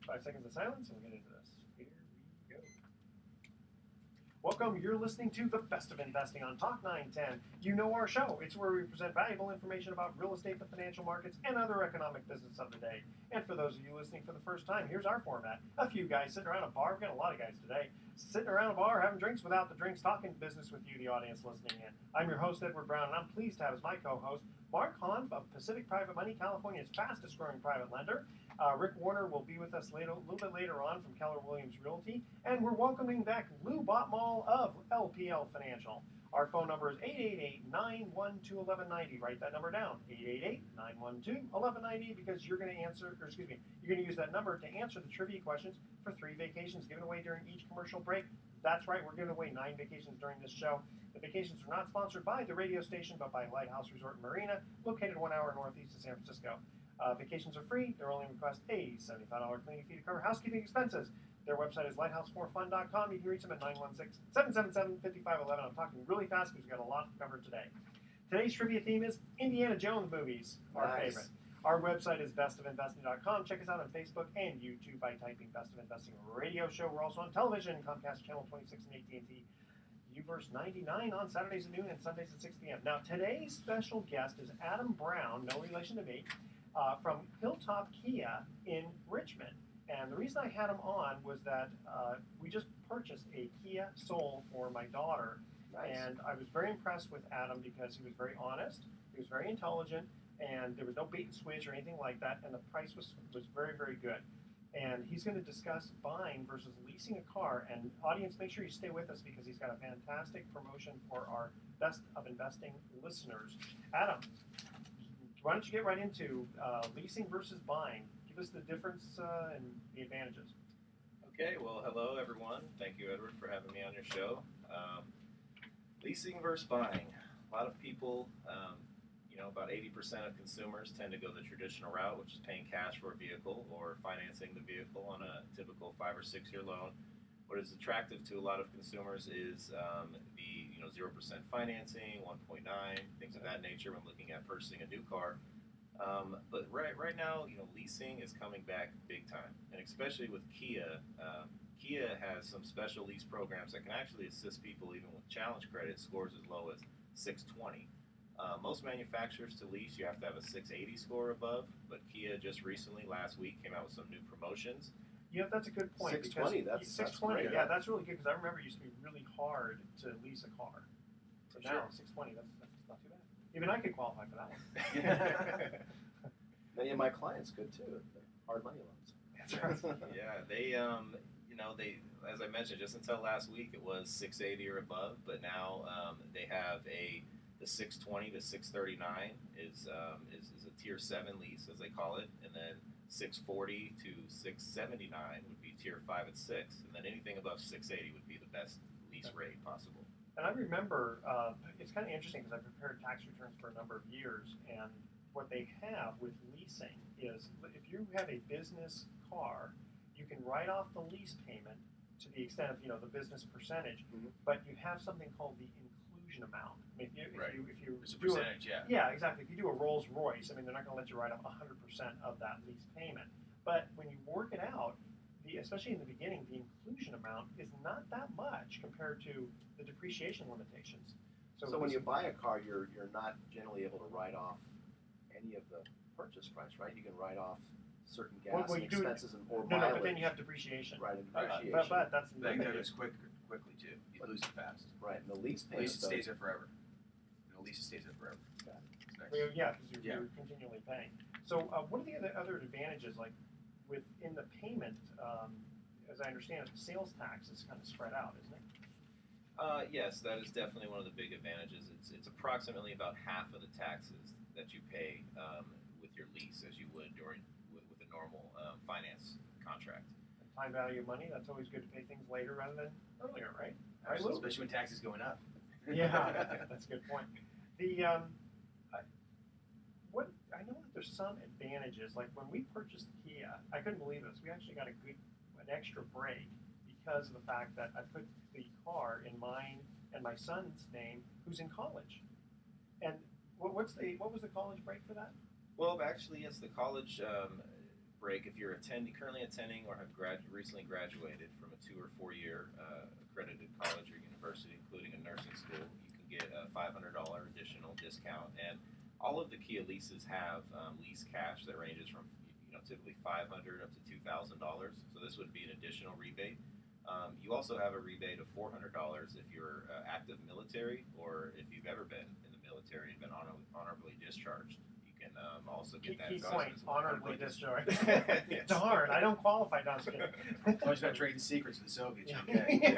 5 seconds of silence and we'll get into this. Here we go. Welcome. You're listening to the best of investing on Talk 910. You know our show. It's where we present valuable information about real estate, the financial markets, and other economic business of the day. And for those of you listening for the first time, here's our format. A few guys sitting around a bar. We've got a lot of guys today. Sitting around a bar, having drinks without the drinks, talking business with you, the audience listening in. I'm your host, Edward Brown, and I'm pleased to have as my co-host Mark Hahn of Pacific Private Money, California's fastest growing private lender. Rick Warner will be with us a little bit later on from Keller Williams Realty. And we're welcoming back Lou Botmall of LPL Financial. Our phone number is 888-912-1190. Write that number down, 888-912-1190, because you're going to you're going to use that number to answer the trivia questions for 3 vacations given away during each commercial break. That's right, we're giving away 9 vacations during this show. The vacations are not sponsored by the radio station, but by Lighthouse Resort and Marina, located 1 hour northeast of San Francisco. Vacations are free. They're only request a $75 cleaning fee to cover housekeeping expenses. Their website is lighthouse4fun.com. You can reach them at 916-777-5511. I'm talking really fast because we've got a lot to cover today. Today's trivia theme is Indiana Jones movies, our favorite. Our website is bestofinvesting.com. Check us out on Facebook and YouTube by typing Best of Investing Radio Show. We're also on television, Comcast Channel 26 and AT&T Uverse 99 on Saturdays at noon and Sundays at 6 p.m. Now, today's special guest is Adam Brown, no relation to me, from Hilltop Kia in Richmond. And the reason I had him on was that we just purchased a Kia Soul for my daughter. Nice. And I was very impressed with Adam because he was very honest, he was very intelligent, and there was no bait and switch or anything like that, and the price was very, very good. And he's going to discuss buying versus leasing a car. And audience, make sure you stay with us because he's got a fantastic promotion for our Best of Investing listeners. Adam, why don't you get right into leasing versus buying? Give us the difference and the advantages. Okay, well, hello everyone. Thank you, Edward, for having me on your show. Leasing versus buying. A lot of people, about 80% of consumers tend to go the traditional route, which is paying cash for a vehicle or financing the vehicle on a typical 5 or 6 year loan. What is attractive to a lot of consumers is the 0% financing, 1.9, things of that nature when looking at purchasing a new car. But right now, leasing is coming back big time, and especially with Kia. Kia has some special lease programs that can actually assist people even with challenge credit scores as low as 620. Most manufacturers to lease, you have to have a 680 score above, but Kia just recently, last week, came out with some new promotions. Yeah, that's a good point. 620, that's 620. That's yeah, that's really good because I remember it used to be really hard to lease a car. So now 620, that's not too bad. Even I could qualify for that one. Many of my clients could too. Hard money loans. That's right. Yeah, they as I mentioned, just until last week it was 680 or above, but now they have the 620 to 639 is a tier 7 lease, as they call it, and then 640 to 679 would be tier 5 and 6, and then anything above 680 would be the best lease rate possible. And I remember, it's kind of interesting because I prepared tax returns for a number of years, and what they have with leasing is if you have a business car, you can write off the lease payment to the extent of the business percentage, but you have something called the inclusion amount. I mean, if you it's a percentage, yeah, exactly. If you do a Rolls Royce, they're not going to let you write off 100% of that lease payment. But when you work it out, especially in the beginning, the inclusion amount is not that much compared to the depreciation limitations. So when you buy a car, you're not generally able to write off any of the purchase price, right? You can write off certain gas expenses or mileage. No, but then you have depreciation. Right, and depreciation. But that's that goes quickly too. You lose it fast. Right, and the lease payment. Lease stays there forever. The lease stays there forever. Nice. Well, yeah, because you're continually paying. So what are the other advantages, like within the payment? As I understand it, the sales tax is kind of spread out, isn't it? Yes, that is definitely one of the big advantages. It's approximately about half of the taxes that you pay with your lease as you would with a normal finance contract. And time value of money, that's always good to pay things later rather than earlier, right? Absolutely, especially when taxes going up. Yeah, that's a good point. I know that there's some advantages. Like when we purchased Kia, I couldn't believe this. We actually got an extra break because of the fact that I put the car in mine and my son's name, who's in college. And what was the college break for that? Well, actually, yes, the college break, if you're currently attending or have recently graduated from a 2 or 4 year accredited college or university, including a nursing school, you can get a $500 additional discount. And all of the Kia leases have lease cash that ranges from typically $500 up to $2,000. So this would be an additional rebate. You also have a rebate of $400 if you're active military or if you've ever been in the military and been honorably discharged. You can also get that. Key point, honorably discharged. Yes. Darn, I don't qualify, no, I'm just kidding. As long as you're not trading secrets with the Soviets, you're okay.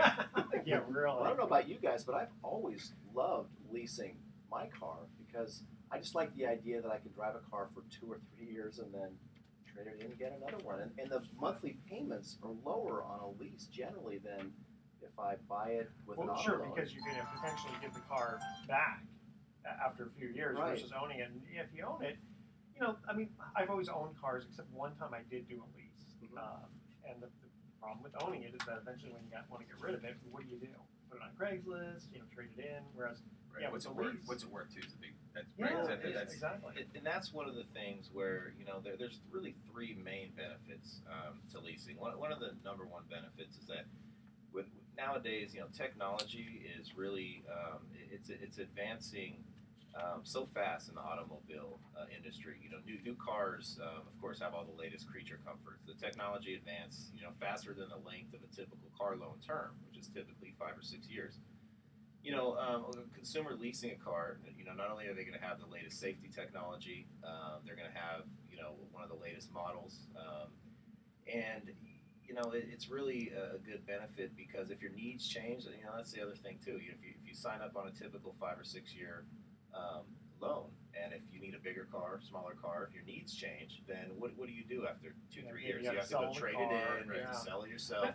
Yeah, really. Well, I don't know about you guys, but I've always loved leasing my car because I just like the idea that I can drive a car for 2 or 3 years and then trade it in and get another one. And the monthly payments are lower on a lease generally than if I buy it with an auto Sure, loan. because you're going to potentially give the car back after a few years versus owning it. And if you own it, I mean, I've always owned cars except one time I did do a lease. And the problem with owning it is that eventually when you want to get rid of it, what do? Put it on Craigslist, trade it in. Whereas, Right. yeah, What's it with a worth? lease, What's it worth too? Is the big. That's yeah, right. That's exactly. And that's one of the things where there's really 3 main benefits to leasing. One of the number one benefits is that with nowadays, technology is really it's advancing so fast in the automobile industry. New cars, of course, have all the latest creature comforts. The technology advanced, faster than the length of a typical car loan term, which is typically 5 or 6 years. A consumer leasing a car, not only are they going to have the latest safety technology, they're going to have, one of the latest models, and it's really a good benefit because if your needs change, that's the other thing too. If you sign up on a typical 5 or 6 year loan, and if you need a bigger car, smaller car, if your needs change, then what do you do after 2, 3 years? You have to go trade it in, you have to sell it yourself.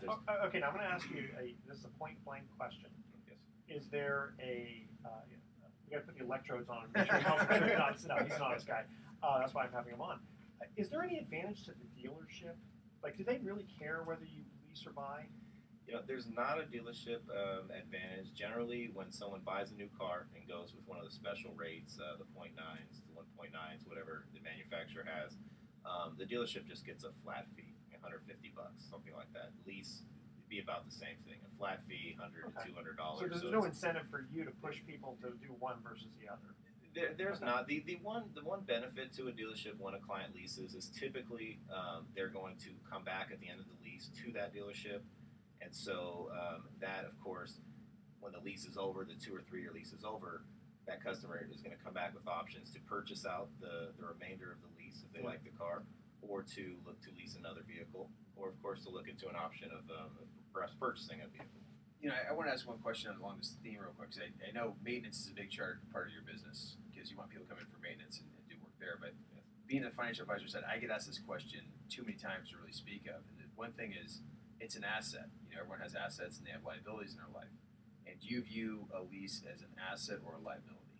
Okay, now I'm going to ask you this is a point blank question. Is there you got to put the electrodes on him. Make sure he's an honest guy. That's why I'm having him on. Is there any advantage to the dealership? Like, do they really care whether you lease or buy? There's not a dealership advantage. Generally, when someone buys a new car and goes with one of the special rates, the 0.9s, the 1.9s, whatever the manufacturer has, the dealership just gets a flat fee, $150, something like that. Lease, it'd be about the same thing. A flat fee, $100 to $200. So there's no incentive for you to push people to do one versus the other. There's not. The one benefit to a dealership when a client leases is typically they're going to come back at the end of the lease to that dealership. And so that, of course, when the lease is over, the 2 or 3 year lease is over, that customer is going to come back with options to purchase out the remainder of the lease if they like the car, or to look to lease another vehicle, or, of course, to look into an option of perhaps purchasing a vehicle. I want to ask one question along this theme real quick. Because I know maintenance is a big part of your business because you want people to come in for maintenance and do work there. But being a financial advisor said, I get asked this question too many times to really speak of. And the one thing is, it's an asset. Everyone has assets and they have liabilities in their life. And do you view a lease as an asset or a liability?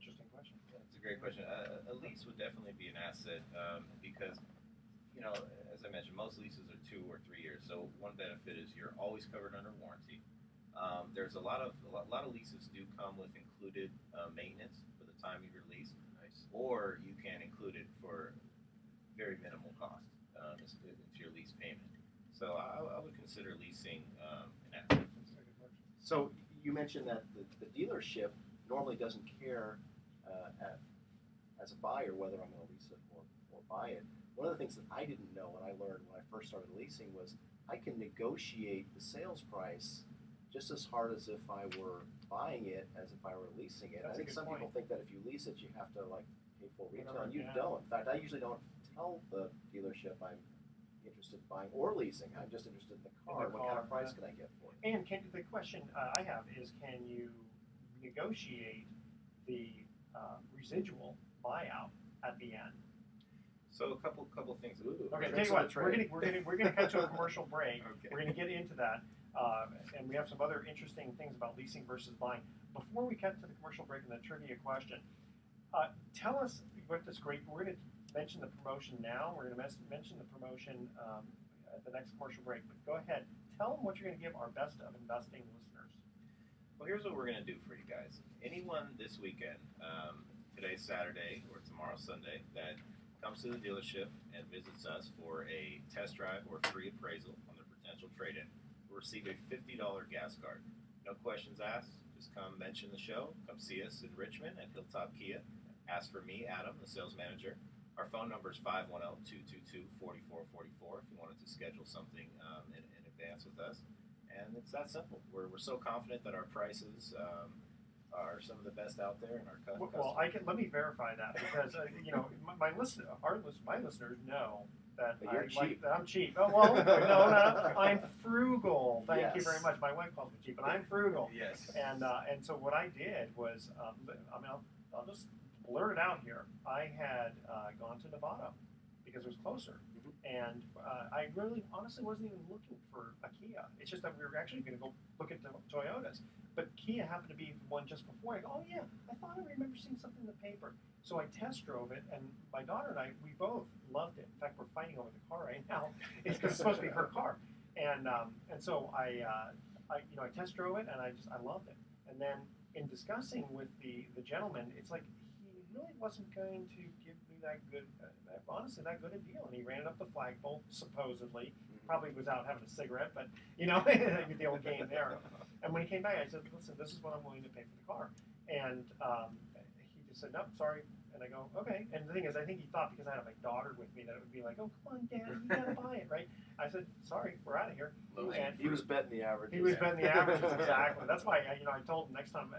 Interesting question. That's a great question. A lease would definitely be an asset because, as I mentioned, most leases are 2 or 3 years. So one benefit is you're always covered under warranty. There's a lot of leases do come with included maintenance for the time of your lease. Nice. Or you can include it for very minimal cost into your lease payment. So I would consider leasing an asset. So you mentioned that the dealership normally doesn't care as a buyer whether I'm going to lease it or buy it. One of the things that I didn't know when I learned when I first started leasing was I can negotiate the sales price just as hard as if I were buying it as if I were leasing it. That's I think some people think that if you lease it, you have to pay full retail, and you don't. In fact, I usually don't tell the dealership I'm interested in buying or leasing. I'm just interested in the car. What kind of price can I get for it? And the question I have is, can you negotiate the residual buyout at the end? So a couple things. Okay, tell you what, we're gonna cut to a commercial break. Okay. We're gonna get into that, and we have some other interesting things about leasing versus buying. Before we cut to the commercial break and the trivia question, tell us what this great. We're gonna mention the promotion now. We're gonna mention the promotion at the next commercial break. But go ahead, tell them what you're gonna give our best of investing listeners. Well, here's what we're going to do for you guys. Anyone this weekend, today's Saturday or tomorrow Sunday, that comes to the dealership and visits us for a test drive or free appraisal on their potential trade-in, will receive a $50 gas card. No questions asked. Just come mention the show. Come see us in Richmond at Hilltop Kia. Ask for me, Adam, the sales manager. Our phone number is 510-222-4444 if you wanted to schedule something in advance with us. And it's that simple. We're so confident that our prices are some of the best out there, and our customers. Well, let me verify that because my listeners know that I'm cheap. Oh well, no, I'm frugal. Thank you very much. My wife calls me cheap, but I'm frugal. Yes. And so what I did was, I'll just blurt it out here. I had gone to Nevada because it was closer. And I really, honestly, wasn't even looking for a Kia. It's just that we were actually going to go look at the Toyotas. But Kia happened to be the one just before. I go, oh, yeah, I thought I remember seeing something in the paper. So I test drove it, and my daughter and I, we both loved it. In fact, we're fighting over the car right now. It's because it's supposed to be her car. And so I test drove it, and I loved it. And then in discussing with the gentleman, it's like he really wasn't going to give me that good a deal. And he ran it up the flagpole, supposedly. Probably was out having a cigarette, but, the old game there. And when he came back, I said, listen, this is what I'm willing to pay for the car. And he just said, nope, sorry. And I go, okay. And the thing is, I think he thought because I had my daughter with me that it would be like, oh, come on, Dad, you got to buy it, right? I said, sorry, we're out of here. And he was betting the averages. He was betting the averages, exactly. That's why, I told him next time,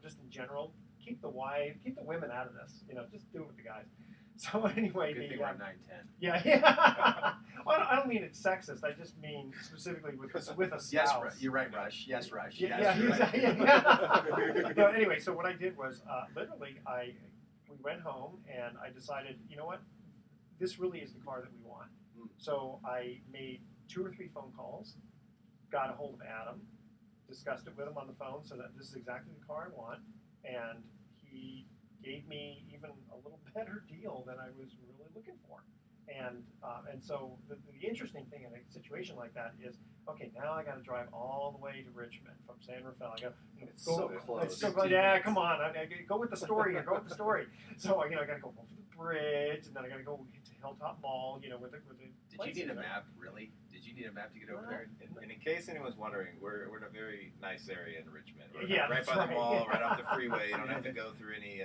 just in general, keep the women out of this. Just do it with the guys. So anyway, Good thing we're 9-10. Yeah. Well, I don't mean it's sexist. I just mean specifically with a spouse. Yes, you're right, Rush. Yes, Rush. Yeah. No, anyway, so what I did was literally we went home and I decided, you know what, this really is the car that we want. So I made 2 or 3 phone calls, got a hold of Adam, discussed it with him on the phone, so that this is exactly the car I want, and he gave me even a little better deal than I was really looking for. And so the interesting thing in a situation like that is, okay, now I got to drive all the way to Richmond from San Rafael. I go, it's so close. It's so close. Yeah, come on. I go with the story here. Go with the story. So I got to go over the bridge, and then I got to go to Hilltop Mall. With the. Did you need a map? Really? Did you need a map to get over there? And in case anyone's wondering, we're in a very nice area in Richmond. We're right by the mall, right off the freeway. You don't have to go through any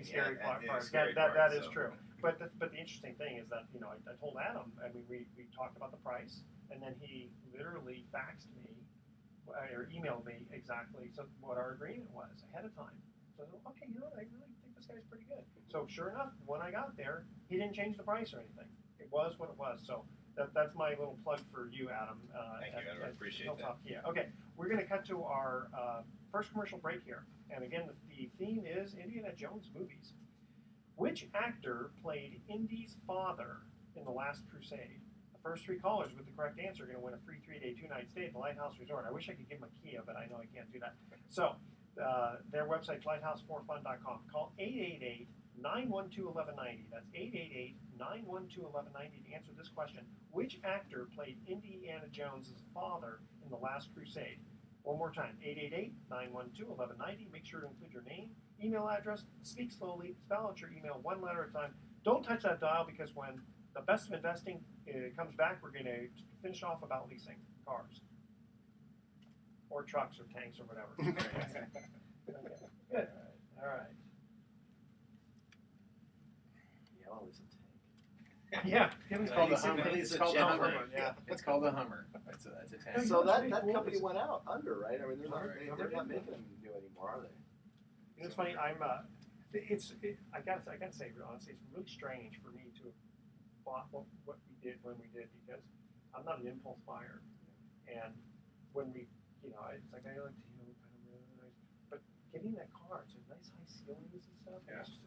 scary parts. That is true. But the interesting thing is that I told Adam. I mean, we talked about the price, and then he literally faxed me or emailed me exactly what our agreement was ahead of time. So I said, okay, I really think this guy's pretty good. So sure enough, when I got there, he didn't change the price or anything. It was what it was. So that's my little plug for you, Adam. Thank you, Adam. I appreciate Hilltop Kia. Okay, we're going to cut to our first commercial break here. And again, the theme is Indiana Jones movies. Which actor played Indy's father in The Last Crusade? The first 3 callers with the correct answer are going to win a free 3-day, 2-night stay at the Lighthouse Resort. I wish I could give them a Kia, but I know I can't do that. So their website, lighthouse4fun.com. Call 888-912-1190. That's 888-912-1190 to answer this question. Which actor played Indiana Jones' father in The Last Crusade? One more time, 888-912-1190. Make sure to include your name, email address, speak slowly, spell out your email one letter at a time. Don't touch that dial because when the best of investing comes back, we're going to finish off about leasing cars or trucks or tanks or whatever. Okay. Good. All right. Yeah, I'll lease a tank. Yeah. It's called the Hummer. It's called the Hummer. Yeah. It's called the Hummer. That's a tank. So that company went out under, right? I mean, they're not making them new anymore, are they? It's funny. I gotta say, honestly, it's really strange for me to have bought what we did when we did because I'm not an impulse buyer, and when we, it's like I like to, kind of really nice, but getting that car, it's a nice high ceilings and stuff. Yeah. It's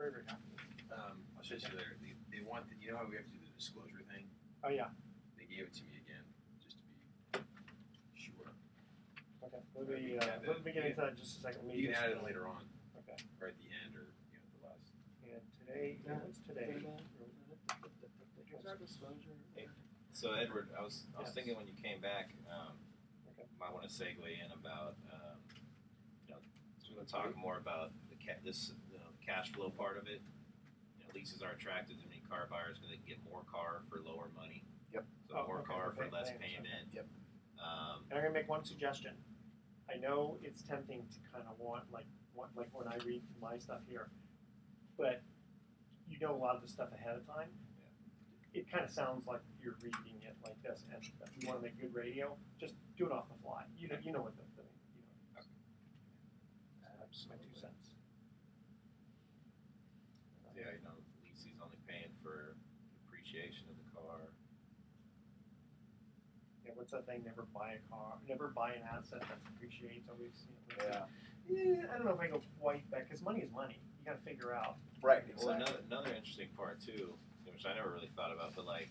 very very happy. I'll show you later. They want how we have to do the disclosure thing. Oh yeah. They gave it to me again, just to be sure. Okay. Let me get into that in just a second. You can add it later on. Okay. Or at the end, or the last. And today, what's today? So Edward, I was thinking when you came back, might want to segue in about we're going to talk more about the cash flow part of it. leases are attractive to many car buyers because they can get more car for lower money. Yep. So more okay, car for okay, less thanks. payment. Yep. And I'm gonna make one suggestion. I know it's tempting to kind of want like when I read my stuff here, but you know a lot of the stuff ahead of time. It kind of sounds like you're reading it like this, and if you want to make good radio, just do it off the fly. You know what the That's my 2 cents. Yeah, leasing's only paying for depreciation of the car. Yeah, what's that thing? Never buy an asset that depreciates. Always. Yeah. I don't know if I go quite that because money is money. You got to figure out. Right. Well, Exactly. another interesting part too, which I never really thought about, but like,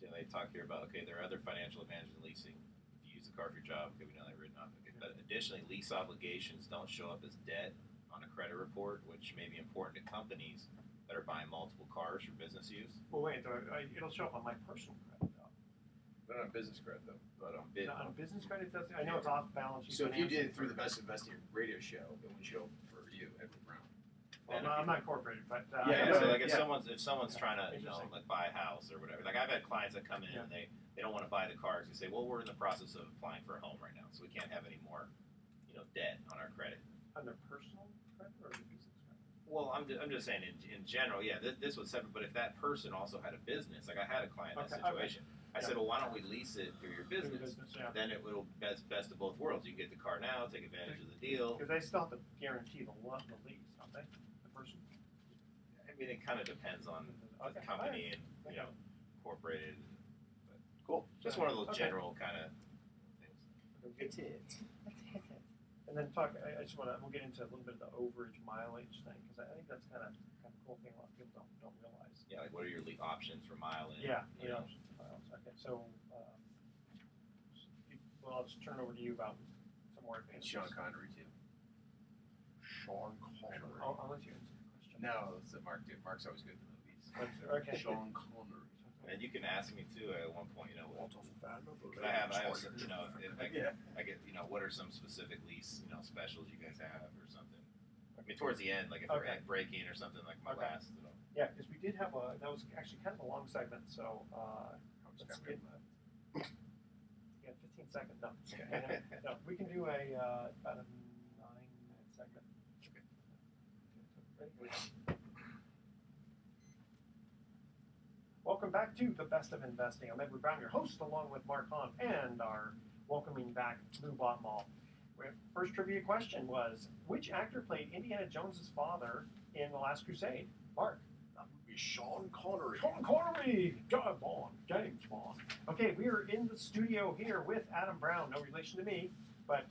they talk here about there are other financial advantages in leasing. If you use the car for your job, we know that written off. Okay, but additionally, lease obligations don't show up as debt on a credit report, which may be important to companies that are buying multiple cars for business use. Well, wait, it'll show up on my personal credit though. Not on business credit though. But on On business credit, does I know it's off balance sheet. So if you financing did through the for- Best Investing radio show, it would show for you, Edward Brown. Well, no, I'm not incorporated, but yeah, so like if yeah. someone's trying to Interesting. like buy a house or whatever, like I've had clients that come in and they don't want to buy the cars. They say, well, we're in the process of applying for a home right now, so we can't have any more debt on our credit. On their personal credit or the business credit? Well, I'm just saying in general, yeah, this was separate. But if that person also had a business, like I had a client in that situation, I said, well, why don't we lease it through your Through business? the business, yeah. Then it will best of both worlds. You can get the car now, take advantage of the deal. Because they still have to guarantee the lease, don't they? The person. I mean, it kind of depends on the Okay. company and Okay. incorporated. But Cool. just one of those Okay. general kind of things. It's it. And then I just want to. We'll get into a little bit of the overage mileage thing because I think that's kind of a cool thing a lot of people don't realize. Yeah, like what are your options for mileage? Yeah. You know? Okay. So, well, I'll just turn it over to you about some more And advantages. Sean Connery too. Sean Connery. I'll let you answer the question. No, it's Mark too. Mark's always good in the movies. Okay. Sean Connery. And you can ask me too at one point, What a fan of the but I have Ravens. if I get, what are some specific lease, specials you guys have or something. I mean, towards the end, like if we're Okay. at breaking or something, like my Okay. last, Yeah, because we did have that was actually kind of a long segment. So let's get. Yeah, 15 seconds. No, no, we can do about a 9-minute segment. Ready? Welcome back to The Best of Investing. I'm Edward Brown, your host, along with Mark Hahn and our welcoming back Lou Botmall. First trivia question was, which actor played Indiana Jones's father in The Last Crusade? Mark. That would be Sean Connery. Sean Connery, James Bond. Okay, we are in the studio here with Adam Brown, no relation to me, but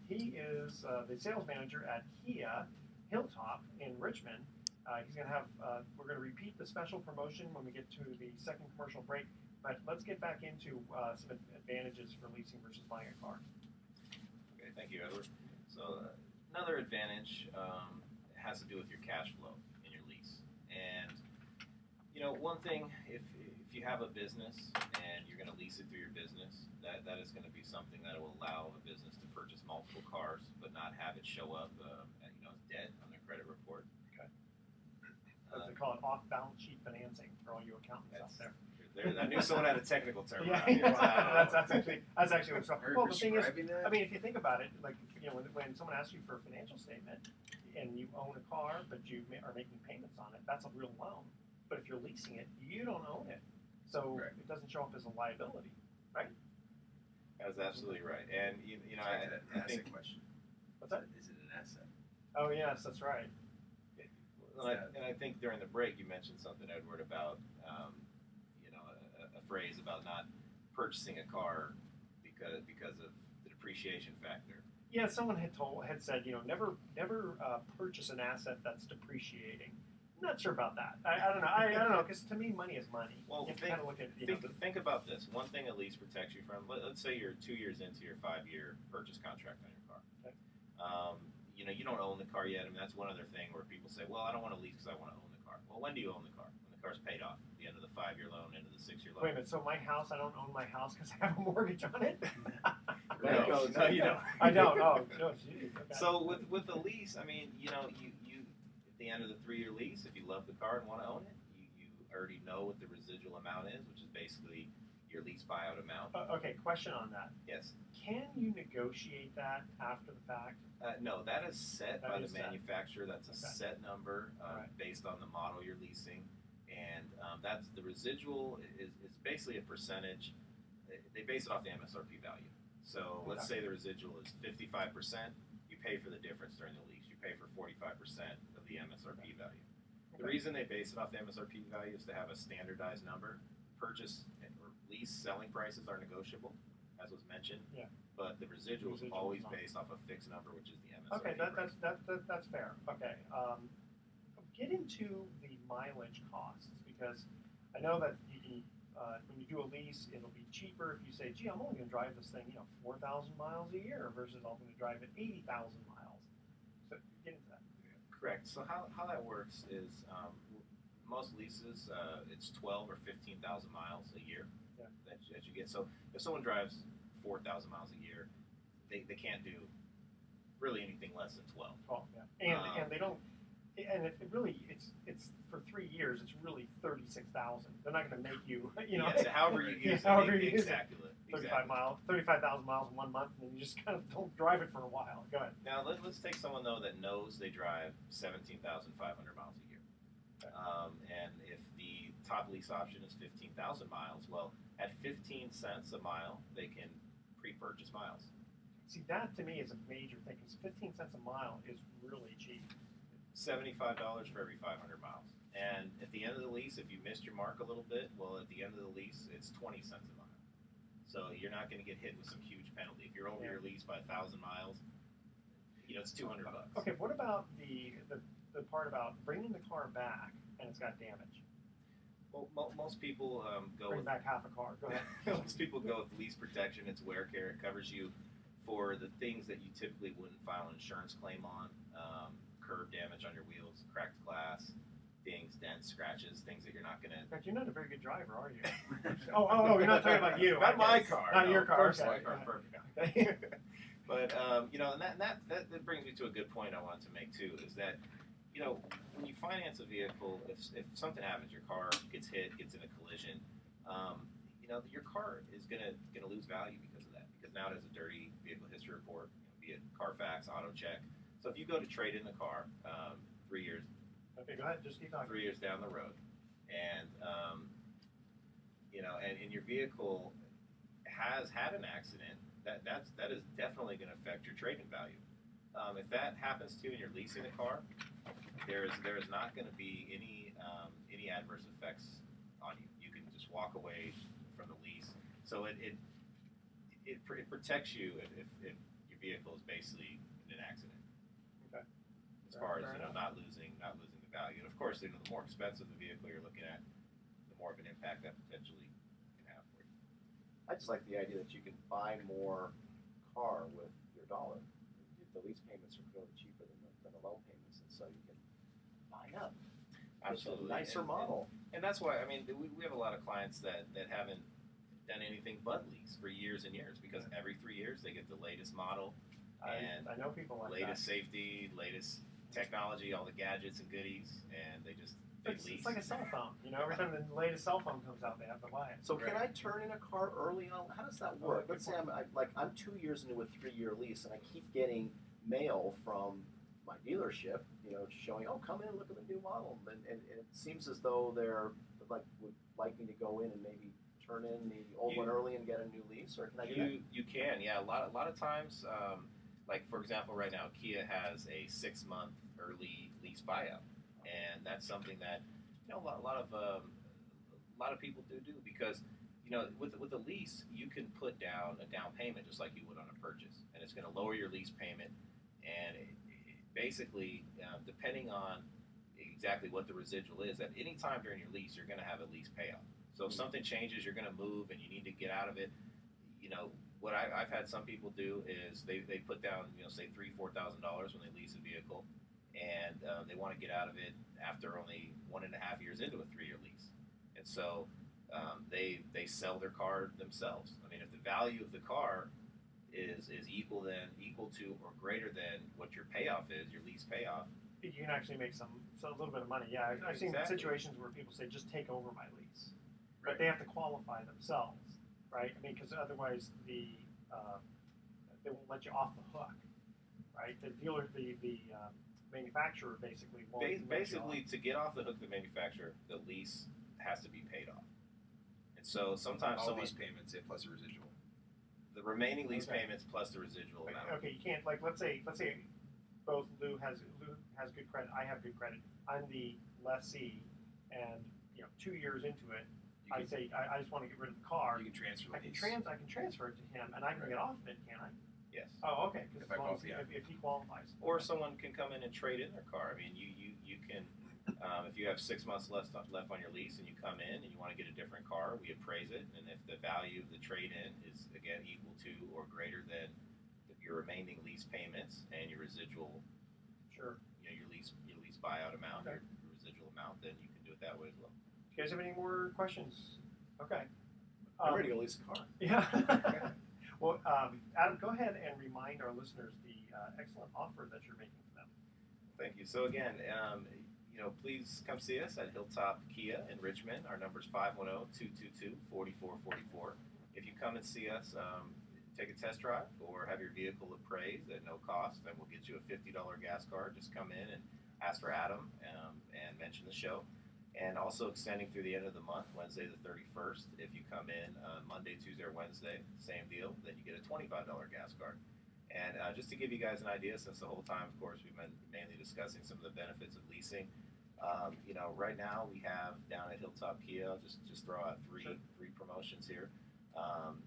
he is the sales manager at Kia Hilltop in Richmond. He's going to have, we're going to repeat the special promotion when we get to the second commercial break, but let's get back into some advantages for leasing versus buying a car. Okay, thank you, Edward. So another advantage has to do with your cash flow in your lease. And one thing, if you have a business and you're going to lease it through your business, that is going to be something that will allow a business to purchase multiple cars, but not have it show up as debt on their credit report. Okay. They call it off-balance sheet financing for all you accountants out there. I knew someone had a technical term. Yeah, around here. that's actually what's wrong. Are you Well, the thing is, prescribing that? I mean, if you think about it, like when someone asks you for a financial statement and you own a car but you are making payments on it, that's a real loan. But if you're leasing it, you don't own it, so Right. it doesn't show up as a liability, right? That's absolutely right. And I think asset question. What's that? Is it an asset? Oh yes, that's right. and I think during the break you mentioned something, Edward, about a phrase about not purchasing a car because of the depreciation factor. Yeah, someone had said, never purchase an asset that's depreciating. I'm not sure about that. I don't know. I don't know, because to me, money is money. Well, you kind of look at think about this. One thing at least protects you from. Let's say you're 2 years into your 5-year purchase contract on your car. Okay. You don't own the car yet. I mean, that's one other thing where people say, "Well, I don't want to lease because I want to own the car." Well, when do you own the car? When the car's paid off. At the end of the 5-year loan, end of the 6-year loan. Wait a minute. So my house, I don't own my house because I have a mortgage on it. No, you don't. I don't. Oh, no, geez. Okay. So with the lease, I mean, you at the end of the 3-year lease, if you love the car and want to own it, you already know what the residual amount is, which is basically your lease buyout amount. Okay, question on that. Yes. Can you negotiate that after the fact? No, that is set That by is the set. manufacturer. That's a Okay. set number Right. based on the model you're leasing, and that's the residual is basically a percentage. They base it off the MSRP value. So let's say the residual is 55%. You pay for the difference during the lease. You pay for 45% of the MSRP value. The Okay. reason they base it off the MSRP value is to have a standardized number. Purchase or lease selling prices are negotiable, as was mentioned. Yeah. But the residual is Residual always is not. based off a fixed number, which is the MSRP. Okay, that's fair. Okay, get into the mileage costs, because I know that you can, when you do a lease, it'll be cheaper if you say, gee, I'm only going to drive this thing, 4,000 miles a year versus I'm going to drive it 80,000 miles. So get into that. Correct. So how that works is most leases, it's 12 or 15,000 miles a year Yeah. that you get. So if someone drives 4,000 miles a year, they can't do really anything less than 12. 12, yeah. And they don't. And it really, it's for 3 years. It's really 36,000. They're not going to make you, Yeah, so however you use however it, you use it. exactly. 35,000 miles in 1 month, and then you just kind of don't drive it for a while. Go ahead. Now let's take someone though that knows they drive 17,500 miles a year, and if the top lease option is 15,000 miles, well, at 15 cents a mile, they can pre-purchase miles. See, that to me is a major thing, because 15 cents a mile is really cheap. $75 for every 500 miles. And at the end of the lease, if you missed your mark a little bit, well, at the end of the lease, it's 20 cents a mile. So you're not going to get hit with some huge penalty. If you're over your lease by 1,000 miles, it's $200. Okay, what about the part about bringing the car back and it's got damage? Well, most people go Bring with back half a car. Go ahead. most people go with lease protection. It's wear care. It covers you for the things that you typically wouldn't file an insurance claim on. Curb damage on your wheels, cracked glass, dings, dents, scratches, things that you're not going to... In fact, you're not a very good driver, are you? oh, you're not talking about you. Not I my guess. car. Not no, your of car. course Okay. my car, perfect. Okay. But, and that brings me to a good point I wanted to make, too, is that, when you finance a vehicle, if something happens, your car gets hit, gets in a collision, your car is going to lose value because of that, because now it has a dirty vehicle history report, be it Carfax, auto check. So if you go to trade in the car 3 years, Okay, go ahead. Just keep talking. 3 years down the road, and and your vehicle has had an accident, that is definitely going to affect your trading value. If that happens to you and you're leasing the car, there is not going to be any adverse effects on you. You can just walk away from the lease. So it protects you if your vehicle is basically in an accident. Okay. As far as Fair enough. not losing the value, and of course, the more expensive the vehicle you're looking at, the more of an impact that potentially can have for you. I just like the idea that you can buy more car with your dollar. The lease payments are clearly cheaper than the loan payments, and so you can buy up. Absolutely, A nicer model. and that's why we have a lot of clients that haven't done anything but lease for years and years, because every 3 years they get the latest model and I know people like latest safety, latest technology, all the gadgets and goodies, and they that. lease. It's like a cell phone. Every time the latest cell phone comes out, they have to buy it. So can Right. I turn in a car early on? How does that work? good Let's say I'm 2 years into a 3-year lease, and I keep getting mail from my dealership, showing, oh, come in, look at the new model, and it seems as though they're would like me to go in and maybe turn in the old one early and get a new lease, or can I do that? You can, yeah. A lot of times, like for example, right now, Kia has a 6-month early lease buyout, and that's something that a lot of people do because with a lease you can put down a down payment just like you would on a purchase, and it's going to lower your lease payment, and basically depending on exactly what the residual is, at any time during your lease you're going to have a lease payoff. So if something changes, you're going to move and you need to get out of it. What I've had some people do is they put down say $3,000-4,000 when they lease a vehicle, and they want to get out of it after only 1.5 years into a 3-year lease, and so they sell their car themselves. If the value of the car is equal to or greater than what your payoff is, your lease payoff, you can actually make a little bit of money. Yeah, I've seen Exactly. situations where people say, just take over my lease. Right. But they have to qualify themselves, right? I mean, because otherwise they won't let you off the hook, right? The dealer, the manufacturer basically won't let you Basically, off. to get off the hook, the manufacturer, the lease has to be paid off. And so sometimes All someone, these payments plus a residual. the remaining lease Okay. payments plus the residual amount. Okay, you can't, like, let's say both Lou has good credit, I have good credit, I'm the lessee, and 2 years into it, I say I just want to get rid of the car. You can transfer the I can lease. transfer it to him, and I can get off of it, can I? Yes. Oh, okay. Because If if he qualifies. Or someone can come in and trade in their car. I mean, you can, if you have 6 months left on your lease and you come in and you want to get a different car, we appraise it, and if the value of the trade-in is again equal to or greater than your remaining lease payments and your residual, Sure. your lease buyout amount, Okay. your residual amount, then you can do it that way as well. Do you guys have any more questions? Okay. I'm ready to lease a car. Yeah. Well, Adam, go ahead and remind our listeners the excellent offer that you're making for them. Thank you. So again, please come see us at Hilltop Kia in Richmond. Our number is 510-222-4444. If you come and see us, take a test drive or have your vehicle appraised at no cost, then we'll get you a $50 gas card. Just come in and ask for Adam and mention the show. And also extending through the end of the month, Wednesday the 31st. If you come in Monday, Tuesday, or Wednesday, same deal, then you get a $25 gas card. And just to give you guys an idea, since the whole time, of course, we've been mainly discussing some of the benefits of leasing. Right now we have down at Hilltop Kia, I'll just throw out three promotions here.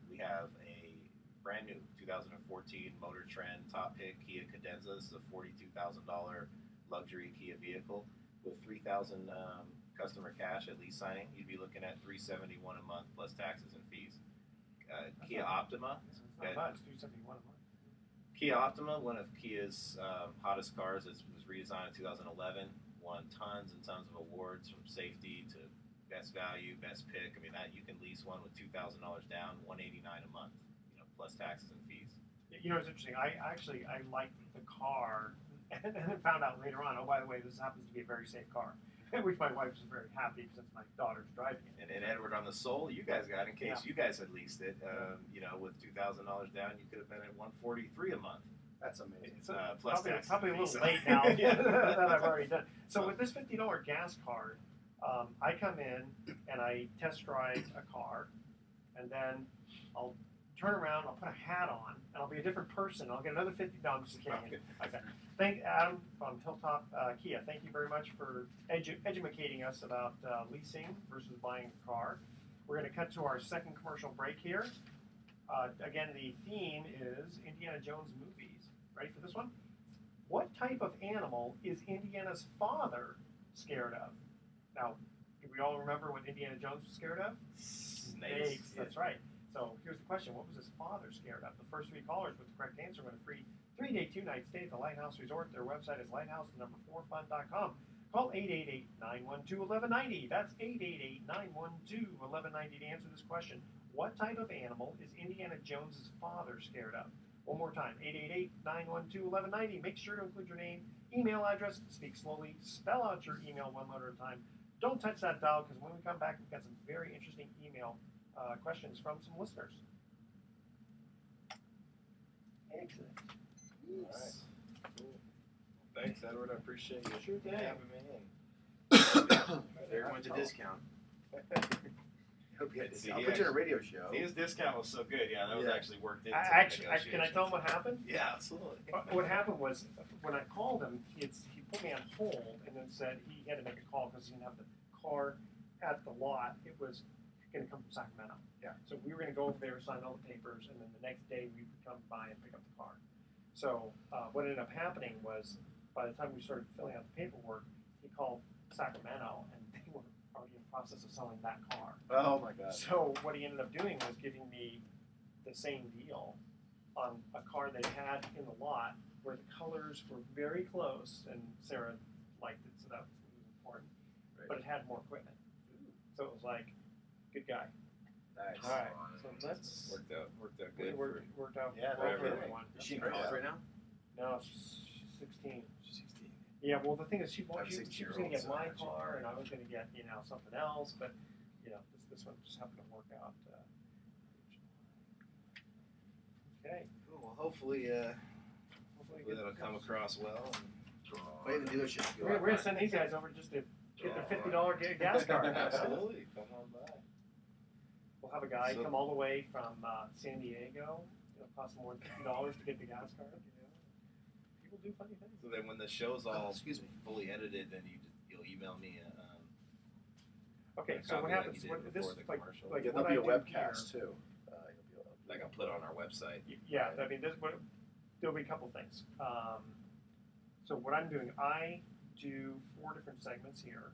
We have a brand new 2014 Motor Trend Top Pick Kia Cadenza. This is a $42,000 luxury Kia vehicle with $3,000 customer cash at lease signing. You'd be looking at $371 a month plus taxes and fees. Kia Optima. It's not much. $371 a month. Kia Optima, one of Kia's hottest cars, was redesigned in 2011. Won tons and tons of awards from safety to best value, best pick. I mean, that you can lease one with $2,000 down, $189 a month, plus taxes and fees. It's interesting. I liked the car, and then found out later on. Oh, by the way, this happens to be a very safe car, which my wife was very happy since my daughter's driving it. And Edward, on the Soul, you guys got in case you guys had leased it. With $2,000 down, you could have been at $143 a month. That's amazing. It's plus taxes. Probably a and fees, little late now that I've already done. So with this $50 gas card, I come in and I test drive a car, and then I'll turn around, I'll put a hat on, and I'll be a different person. I'll get another $50. I'm just kidding. Okay. Thank Adam from Hilltop Kia. Thank you very much for educating us about leasing versus buying a car. We're going to cut to our second commercial break here. Again, the theme is Indiana Jones movies. Ready for this one? What type of animal is Indiana's father scared of? Now, do we all remember what Indiana Jones was scared of? Snakes. That's right. So here's the question. What was his father scared of? The first 3 callers with the correct answer win a free 3-day, 2-night stay at the Lighthouse Resort. Their website is lighthouse4fun.com. Call 888-912-1190. That's 888-912-1190 to answer this question. What type of animal is Indiana Jones' father scared of? One more time, 888-912-1190. Make sure to include your name, email address, speak slowly, spell out your email one letter at a time. Don't touch that dial, because when we come back, we've got some very interesting email questions from some listeners. Excellent. All right. Cool. Thanks, Edward. I appreciate you Sure thing. having me in. There went the discount. Hope you had See, I'll put you on a radio show. His discount was so good. Yeah, that was actually worked into Can I tell him what happened? Yeah, absolutely. What happened was, when I called him, he put me on hold and then said he had to make a call because he didn't have the car at the lot. It was going to come from Sacramento. Yeah. So we were going to go over there, sign all the papers, and then the next day we would come by and pick up the car. So what ended up happening was, by the time we started filling out the paperwork, he called Sacramento, and they were already in the process of selling that car. Oh my God. So what he ended up doing was giving me the same deal on a car they had in the lot where the colors were very close, and Sarah liked it, so that was important. Right. But it had more equipment. So it was like, good guy. Nice. All right, so let's Worked out good. it worked out Yeah, well for everything. everyone. Is she in Great college job. right now? No, she's 16. She's 16. Yeah, well, the thing is, she I have a was going to 16-year-old, get so my imagine. car, and I was going to get something else, but this one just happened to work out. Okay. Cool. Well, hopefully that'll come across well. Play in the dealership. We're going to send these guys over just to get their $50 gas card. Absolutely. Come on by. We'll have a guy So- come all the way from San Diego. It'll cost more than $50 to get the gas card. People do funny things. So then, when the show's all excuse me. fully edited, then you'll email me. Okay, a so what copy like happens? you What, did this before the like commercial. like Yeah, what there'll be I a do webcast here- too. Like I'll put on our website. Yeah, I mean, there'll be a couple things. So what I'm doing, I do 4 different segments here.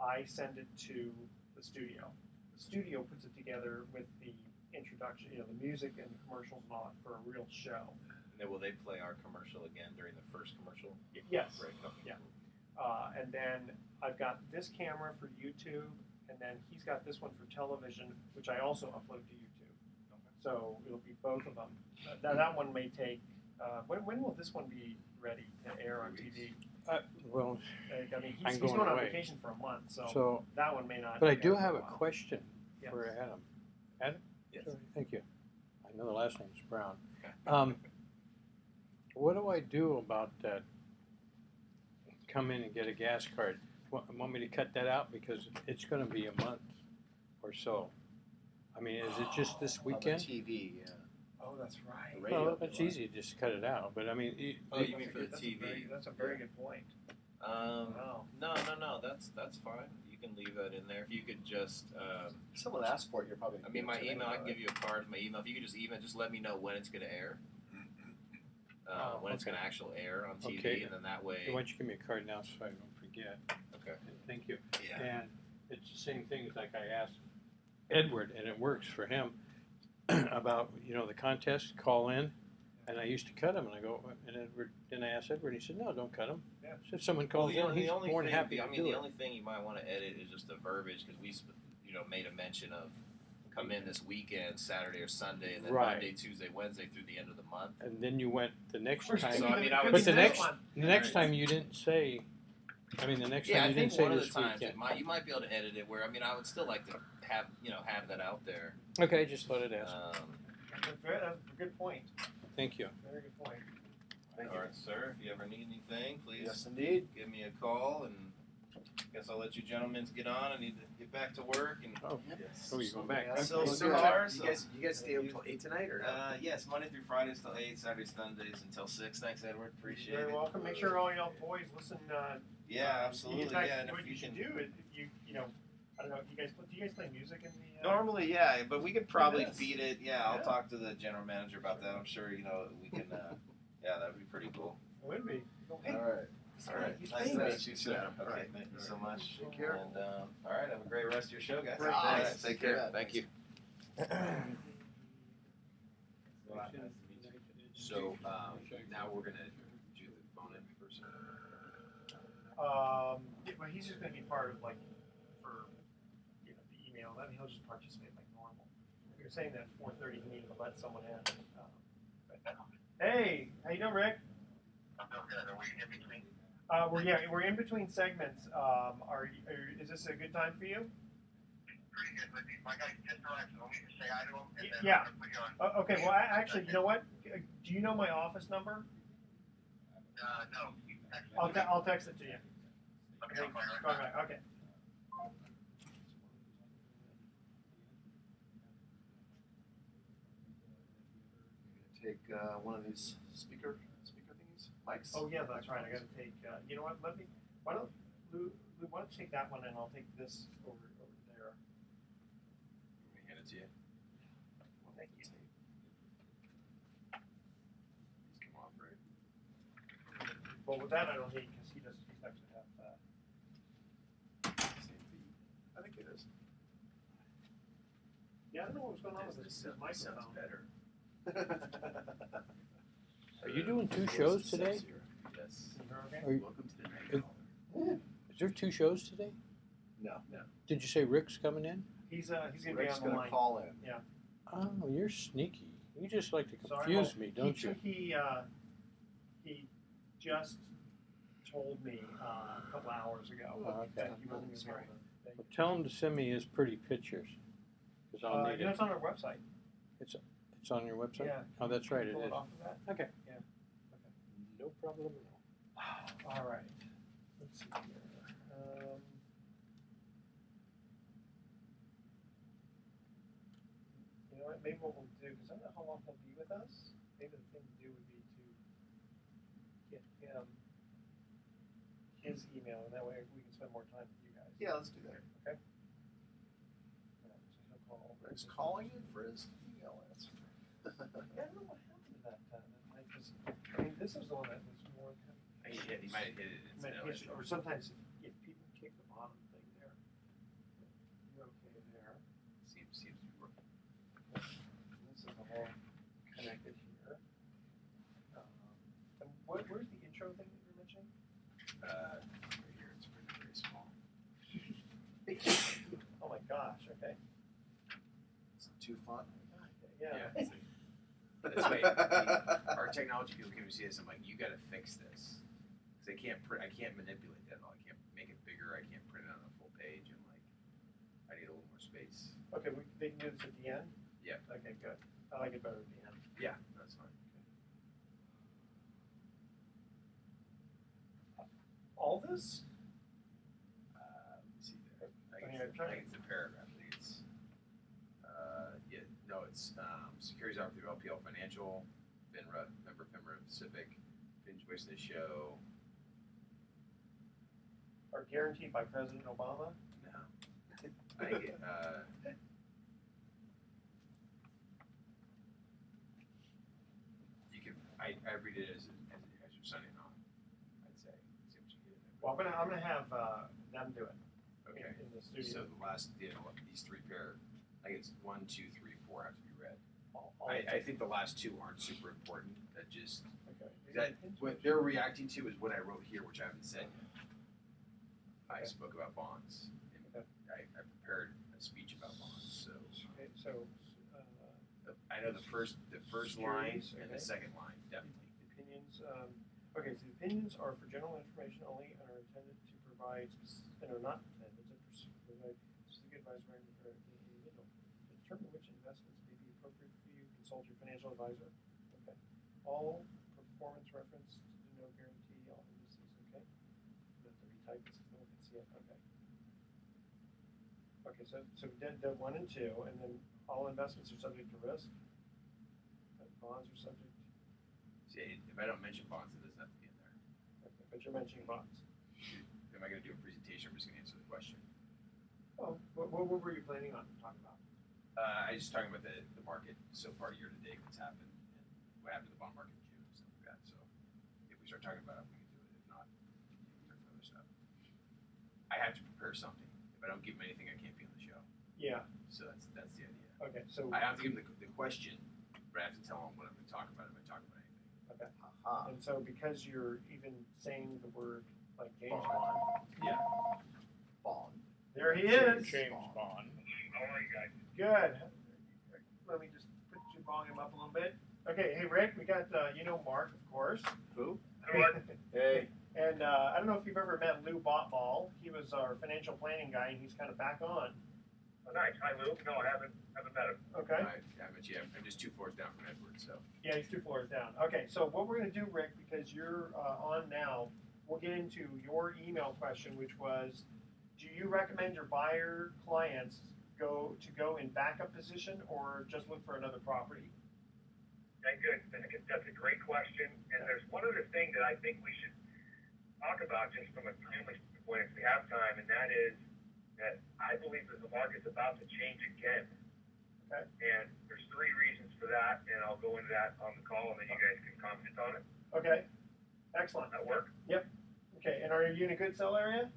I send it to the studio. The studio puts it together with the introduction, the music and the commercials and all for a real show. And then will they play our commercial again during the first commercial? Yes. Right. Okay. Yeah. And then I've got this camera for YouTube, and then he's got this one for television, which I also upload to YouTube. So it'll be both of them. That one may take. When will this one be ready to air on TV? Well, I mean, I'm he's going going on away. vacation for a month, so so, that one may not. but I air do for have a while. question Yes. for Adam. Adam? Yes. Sorry, thank you. I know the last name's Brown. Okay. What do I do about that? Come in and get a gas card. Want me to cut that out because it's going to be a month or so. I mean, is it just this On the weekend? TV, yeah. Oh, that's right. The radio. Well, it's easy to just cut it out. But I mean, Oh, you mean for the That's a TV? that's a very good point. Wow. No. That's fine. You can leave that in there. If you could just. If someone asks for it, you're probably. I mean, my email. I can give you a card. My email. If you could just let me know when it's going to air. When it's going to actually air on TV, Okay. and then that way. why don't you give me a card now so I don't forget? Okay. Thank you. Yeah. And it's the same thing as like I asked Edward, and it works for him, about, the contest, call in, and I used to cut them, and I go, and Edward, then I asked Edward, and he said, no, don't cut them. Yeah. So if someone calls in, he's more than happy to do the it. only thing you might want to edit is just the verbiage, because we, made a mention of come in this weekend, Saturday or Sunday, and then Right. Monday, Tuesday, Wednesday through the end of the month. And then you went the next Which time, So, I mean, I would but the say- next one. time you didn't say, the next Yeah, time I you think didn't say one of the this times weekend. you might be able to edit it where, I would still like to have that out there. Okay, just thought I'd ask. That's a good point. Thank you. Very good point. All right, sir. If you ever need anything, please Yes, indeed. give me a call, and guess I'll let you gentlemen get on. I need to get back to work. And Oh, Yes. oh, you're going back. Yeah. So, So, cigars. you guys stay up till 8 tonight, or? Yes, Monday through Fridays till 8, Saturdays, Sundays until 6. Thanks, Edward. Appreciate You're it. very welcome. Make sure all y'all boys listen. Yeah, absolutely. In fact, Yeah, and what if you you should can. do is, if I don't know, do you guys play music in the? Normally, yeah, but we could probably Yes. feed it. Yeah, I'll Yeah. talk to the general manager about that. I'm sure we can. Yeah, that would be pretty cool. It would be. Hey, All right. All right, he's nice to famous. meet you, sir. All Okay, right. thank you so much. Take care. And all right, have a great rest of your show, guys. Great, All right, thanks. take care. Yeah, Thank you. So, now we're gonna do the phone in person. But he's just going to be part of for the email. Then he'll just participate like normal. We were saying that 4:30 he needed to let someone in. Hey, how you doing, Rick? I'm doing good. Are we in between? We're in between segments. Is this a good time for you? Pretty good. But my guy just arrived, so let me just say hi to him. And then Yeah. I'm gonna put you on. Okay. Well, actually, you know what? Do you know my office number? No. You can text me. I'll text it to you. Okay, I'll call you right Call back. back. Okay. Take one of these speaker thingies, mics. Oh yeah, that's right. I got to take. You know what? Why don't Lou? Why don't you take that one and I'll take this over there. Let me hand it to you. Thank you. These come off, right? Well, with that I don't need because he's not going to have. Same feed. I think it is. Yeah, I don't know what was going on with this Sounds microphone. better. Are you doing 2 shows today? Yes. Okay. Are you, Welcome to the night. is there 2 shows today? No. Did you say Rick's coming in? He's going to be Rick's on the gonna line. call in. Oh, you're sneaky. You just like to So confuse me, don't you? He just told me a couple hours ago. Oh, okay. He wasn't going to be able to. Well, tell them to send me his pretty pictures, because I'll need You know, it. it's on our website. It's on your website? Yeah. Oh, that's right, it Pull is. it off of that. Okay. Yeah. No problem at all. All right. Let's see here. You know what? Maybe what we'll do, because I don't know how long he'll be with us. Maybe the thing to do would be to get him his email, and that way we can spend more time with you guys. Yeah, let's do that. Okay. So he'll call. He's calling in for his email answer. Yeah, I don't know what happened to that. That might just. I mean, this is the one that was more. He might have hit it incidentally. Or sometimes if people kick the bottom thing there, you're okay there. Seems to be working. This is all connected here. And where's the intro thing that you're mentioning? Right here, it's very small. Oh my gosh, okay. It's too fun. Yeah. That's why our technology people came to see us. I'm like, you got to fix this. Because I can't manipulate that at all. I can't make it bigger. I can't print it on a full page. I'm like, I need a little more space. Okay, they can do this at the end? Yeah. Okay, good. I like it better at the end. Yeah, that's fine. All this? Let me see there. I mean, I think it's the paragraph. I think it's, it's securities offered through LPL Financial, FINRA, member FINRA Pacific, binge wish this show. Are guaranteed by President Obama? No. I think it, you can, I read it as you're signing on, I'd say. See what you get in there. Well, I'm gonna have them do it. Okay. In the studio. So the last, these three pair, I think it's 1, 2, 3, 4 have to be read. All I think the last two aren't super important. That just okay. what they're reacting to is what I wrote here, which I haven't said yet. I spoke about bonds. And I prepared a speech about bonds. So Okay, so I know the first line and the second line definitely. opinions. Okay, so the opinions are for general information only and are intended to provide and are not intended to provide specific advice or for an individual. To determine which investments may be appropriate for you, consult your financial advisor. Okay. All performance reference to no guarantee. All indices. Okay. You have to retype this so no one can see it. Okay. Okay, so dead 1 and 2, and then all investments are subject to risk. And bonds are subject. See, if I don't mention bonds, it doesn't have to be in there. Okay, but you're mentioning bonds. Am I going to do a presentation? I'm just going to answer the question. Oh, what were you planning on talking about? I was just talking about the market so far year to date, what's happened, and what happened to the bond market in June and stuff like that. So if we start talking about it, we can do it. If not, we can talk about other stuff. I have to prepare something. If I don't give them anything, I can't be on the show. Yeah. So that's the idea. Okay, so I have to give them the question, but I have to tell them what I'm going to talk about if I talk about anything. okay, Aha. and so because you're even saying the word like James Bond. Bond, Yeah. Bond. there he is. James Bond. How are you guys? Good. Let me just put your volume up a little bit. Okay, hey Rick, we got Mark, of course. Who? What? Hey. And I don't know if you've ever met Lou Botball. He was our financial planning guy, and he's kind of back on. Oh, nice. Hi, Lou. No, I haven't met him. Okay. I'm just 2 floors down from Edward, so. Yeah, he's 2 floors down. Okay, so what we're going to do, Rick, because you're on now, we'll get into your email question, which was, do you recommend your buyer clients go in backup position or just look for another property? Okay, good. That's a great question. And there's one other thing that I think we should talk about just from a timely standpoint if we have time, and that is that I believe that the market's about to change again. Okay. And there's 3 reasons for that, and I'll go into that on the call, and then you guys can comment on it. Okay. Excellent. Does that work? Okay, and are you in a good sell area?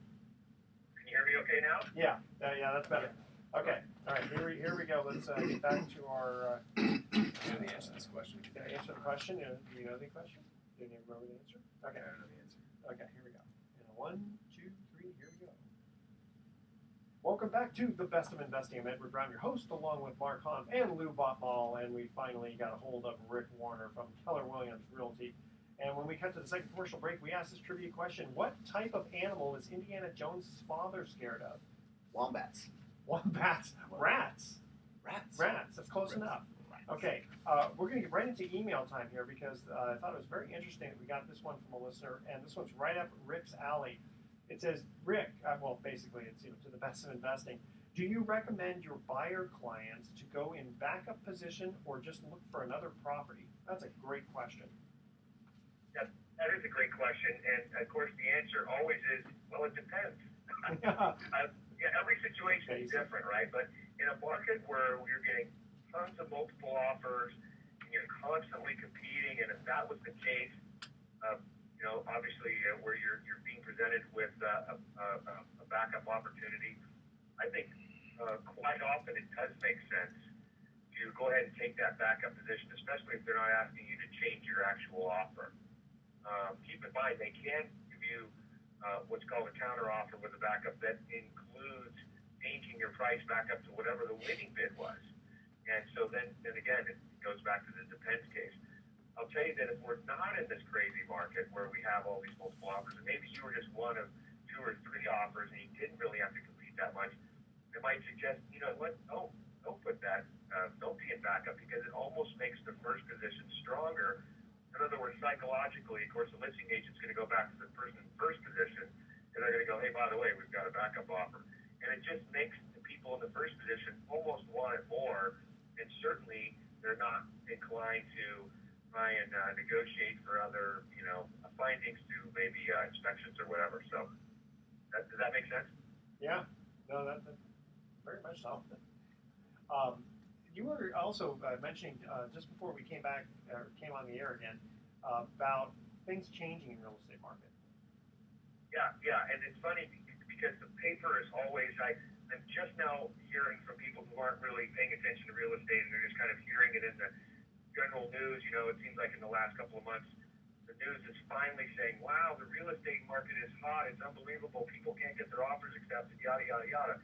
Can you hear me okay now? Yeah, that's better. Okay, all right, here we go. Let's get back to our. You know the answer to this question? Can I answer the question? Do you know the question? Do you remember the answer? Okay. I don't know the answer. Okay, here we go. And 1, 2, 3, here we go. Welcome back to The Best of Investing. I'm Edward Brown, your host, along with Mark Hanf and Lou Botmall, and we finally got a hold of Rick Warner from Keller Williams Realty. And when we cut to the second commercial break, we asked this trivia question: what type of animal is Indiana Jones' father scared of? Wombats. Wombats. Rats. Rats. Rats. That's close enough. Okay, we're going to get right into email time here because I thought it was very interesting that we got this one from a listener, and this one's right up Rick's alley. It says, Rick, well, basically it's to the best of investing. Do you recommend your buyer clients to go in backup position or just look for another property? That's a great question. That is a great question, and of course the answer always is, well, it depends. Every situation is different, right? But in a market where you're getting tons of multiple offers and you're constantly competing, and if that was the case, obviously where you're being presented with a backup opportunity, I think quite often it does make sense to go ahead and take that backup position, especially if they're not asking you to change your actual offer. Keep in mind, they can give you what's called a counter offer with a backup that includes changing your price back up to whatever the winning bid was. And so then again, it goes back to the depends case. I'll tell you that if we're not in this crazy market where we have all these multiple offers, and maybe you were just one of 2 or 3 offers and you didn't really have to compete that much, I might suggest, what? Don't put that, don't be in backup because it almost makes the first position stronger. In other words, psychologically, of course, the listing agent's going to go back to the person in first position, and they're going to go, hey, by the way, we've got a backup offer. And it just makes the people in the first position almost want it more, and certainly they're not inclined to try and negotiate for other, findings to maybe inspections or whatever. So does that make sense? Yeah. No, that's very much so. You were also mentioning just before we came on the air again about things changing in the real estate market. Yeah, and it's funny because the paper is always, I'm just now hearing from people who aren't really paying attention to real estate and they're just kind of hearing it in the general news. It seems like in the last couple of months, the news is finally saying, wow, the real estate market is hot, it's unbelievable, people can't get their offers accepted, yada, yada, yada.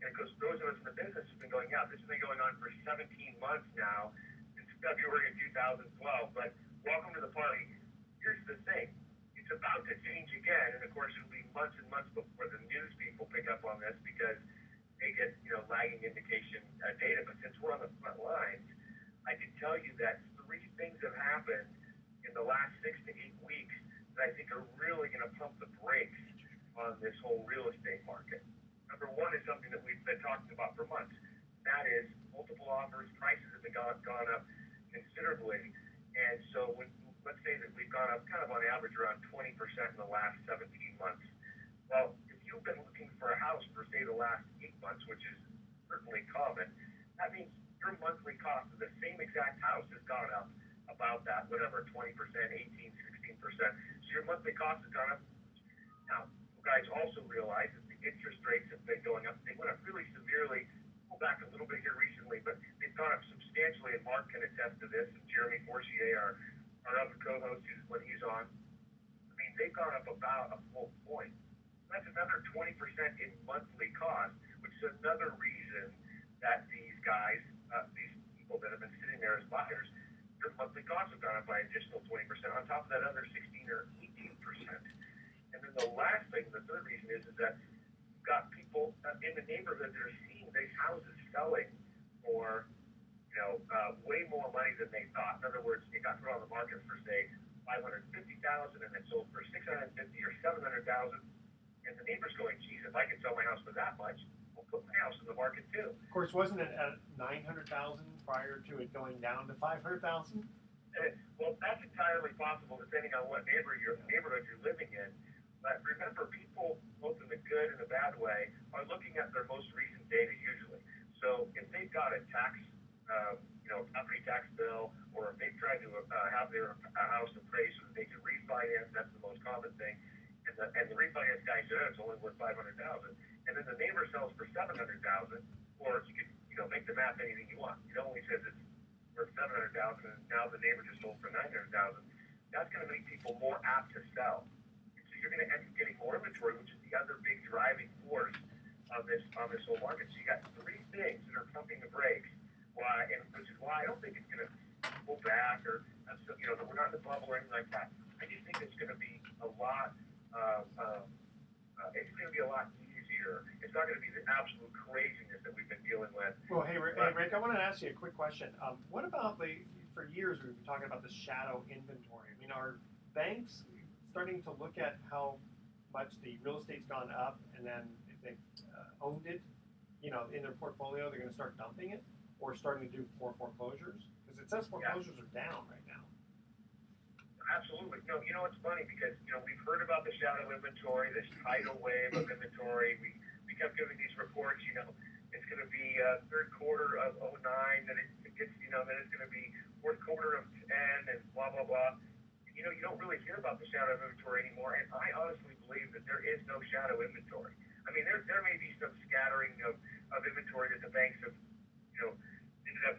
And of course, those of us in the business have been going, this has been going on for 17 months now, since February of 2012, but welcome to the party. Here's the thing. It's about to change again, and of course, it'll be months and months before the news people pick up on this because they get, lagging indication data. But since we're on the front lines, I can tell you that 3 things have happened in the last 6 to 8 weeks that I think are really going to pump the brakes on this whole real estate market. Number one is something that we've been talking about for months. That is multiple offers, prices have been gone up considerably. And so let's say that we've gone up kind of on average around 20% in the last 17 months. Well, if you've been looking for a house for, say, the last 8 months, which is certainly common, that means your monthly cost of the same exact house has gone up about that, whatever, 20%, 18, 16%. So your monthly cost has gone up. Now, you guys also realize that the interest rates have been going up. They went up really severely. Pull back a little bit here recently, but they've gone up substantially, and Mark can attest to this, and Jeremy Forcier, our other co-host, when he's on. I mean, they've gone up about a full point. That's another 20% in monthly cost, which is another reason that these guys, these people that have been sitting there as buyers, their monthly costs have gone up by an additional 20%, on top of that other 16 or 18%. And then the last thing, the third reason is that you've got people in the neighborhood that are seeing these houses selling for, way more money than they thought. In other words, it got put on the market for, say, $550,000 and it sold for $650,000 or $700,000. And the neighbor's going, geez, if I can sell my house for that much, I'll put my house in the market too. Of course, wasn't it at $900,000 prior to it going down to $500,000? Well, that's entirely possible depending on what neighborhood you're living in. But remember, people, both in the good and the bad way, are looking at their most recent data usually. So if they've got a tax, property tax bill, or if they've tried to have their house appraised so that they can refinance, that's the most common thing. And the refinance guy said it's only worth $500,000, and then the neighbor sells for $700,000, or you could make the math anything you want. It only says it's worth $700,000, and now the neighbor just sold for $900,000. That's going to make people more apt to sell. And so you're going to end up getting more inventory, which is the other big driving force on this whole market. So you got 3 things that are pumping the brakes. Which is why I don't think it's going to pull back or that we're not in the bubble or anything like that. I believe it's going to be a lot. It's going to be a lot easier. It's not going to be the absolute craziness that we've been dealing with. Well, hey, Rick, I want to ask you a quick question. What about for years we've been talking about the shadow inventory. I mean, are banks starting to look at how much the real estate's gone up, and then if they've owned it, in their portfolio, they're going to start dumping it, or starting to do more foreclosures? Because it says foreclosures are down right now. Absolutely. No, it's funny because, we've heard about the shadow inventory, this tidal wave of inventory. We kept giving these reports, it's going to be third quarter of 09, then it gets, then it's going to be fourth quarter of 10 and blah, blah, blah. You don't really hear about the shadow inventory anymore, and I honestly believe that there is no shadow inventory. I mean, there may be some scattering of inventory that the banks have, ended up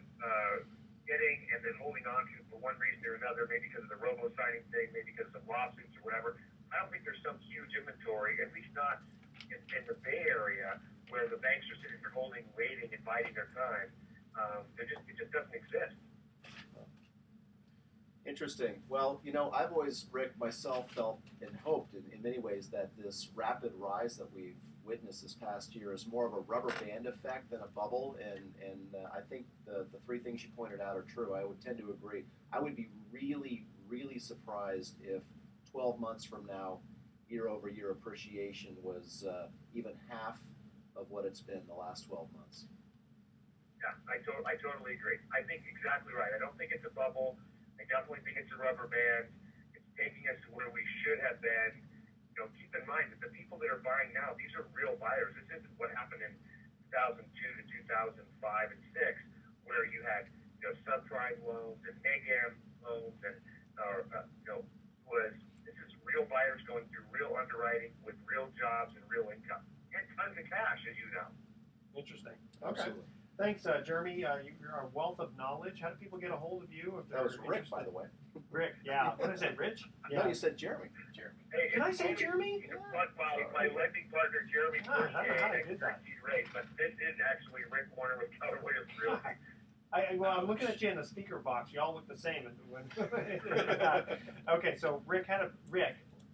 getting and then holding on to for one reason or another, maybe because of the robo-signing thing, maybe because of some lawsuits or whatever. I don't think there's some huge inventory, at least not in the Bay Area, where the banks are sitting there holding, waiting, and biding their time. It just doesn't exist. Interesting. Well, I've always, Rick, myself felt and hoped in many ways that this rapid rise that we've witnessed this past year is more of a rubber band effect than a bubble, and I think the three things you pointed out are true. I would tend to agree. I would be really, really surprised if 12 months from now, year-over-year appreciation was even half of what it's been the last 12 months. Yeah, I totally agree. I think exactly right. I don't think it's a bubble. I definitely think it's a rubber band. It's taking us to where we should have been. Keep in mind that the people that are buying now, these are real buyers. This isn't what happened in 2002 to 2005 and 6, where you had subprime loans and NAGAM loans, and this is real buyers going through real underwriting with real jobs and real income and tons of cash, as you know. Interesting. Absolutely. Okay. Thanks, Jeremy. You're a wealth of knowledge. How do people get a hold of you? If That was they're Rick, by the way. Rick, yeah. What did I say, Rich? No, you said Jeremy. Hey, Did I say Jeremy? You can plug my lending partner, Jeremy How did I Fortier, do that? Ray, but this is actually Rick Warner with Keller Williams Realty. I'm looking at you in the speaker box. You all look the same. Okay, so Rick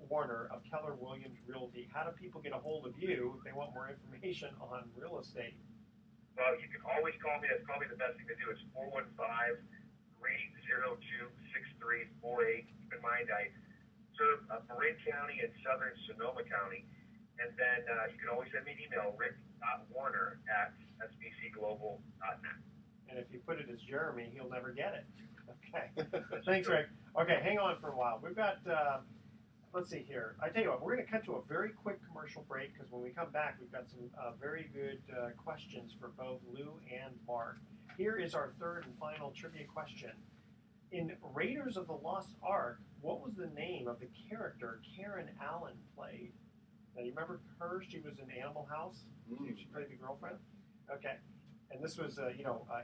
Warner of Keller Williams Realty. How do people get a hold of you if they want more information on real estate? Well, you can always call me. That's probably the best thing to do. It's 415-302-6348. Keep in mind, I serve Marin County and southern Sonoma County. And then you can always send me an email, rick.warner@sbcglobal.net. And if you put it as Jeremy, he'll never get it. Okay. Thanks, Rick. Okay, hang on for a while. We've got, let's see here. I tell you what, we're going to cut to a very quick commercial break because when we come back, we've got some very good questions for both Lou and Mark. Here is our third and final trivia question. In Raiders of the Lost Ark, what was the name of the character Karen Allen played? Now, you remember her? She was in Animal House. She played the girlfriend. Okay. And this was,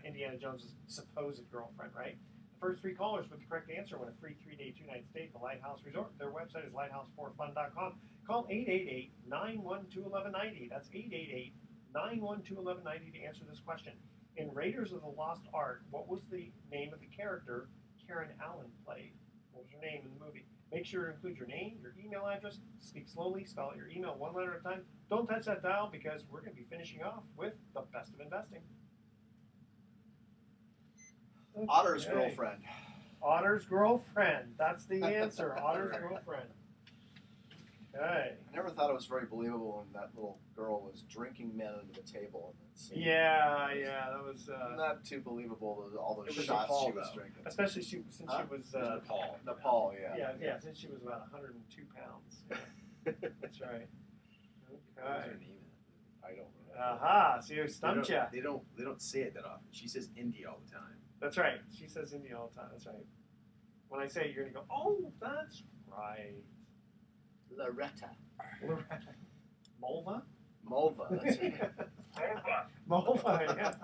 Indiana Jones' supposed girlfriend, right? The first three callers with the correct answer win a free 3-day, 2-night stay at the Lighthouse Resort. Their website is lighthouse4fun.com. Call 888-912-1190. That's 888-912-1190 to answer this question. In Raiders of the Lost Ark, what was the name of the character Karen Allen played? What was her name in the movie? Make sure to include your name, your email address. Speak slowly. Spell out your email one letter at a time. Don't touch that dial because we're going to be finishing off with the best of investing. Otter's girlfriend. Otter's girlfriend. That's the answer. Otter's girlfriend. Okay. I never thought it was very believable when that little girl was drinking men under the table in that scene. Yeah, that was Not too believable, all those It was shots Nepal, she was though. drinking. especially since she was Nepal. Nepal, yeah. yeah, since she was about 102 pounds. Yeah. That's right. What was her Okay. name in it? I don't remember. Aha, see, I stumped you. They don't say it that often. She says India all the time. That's right. She says India all the time. That's right. When I say it, you're going to go, oh, that's right. Loretta. Mulva? Mulva, that's it. Over. Mulva, yeah.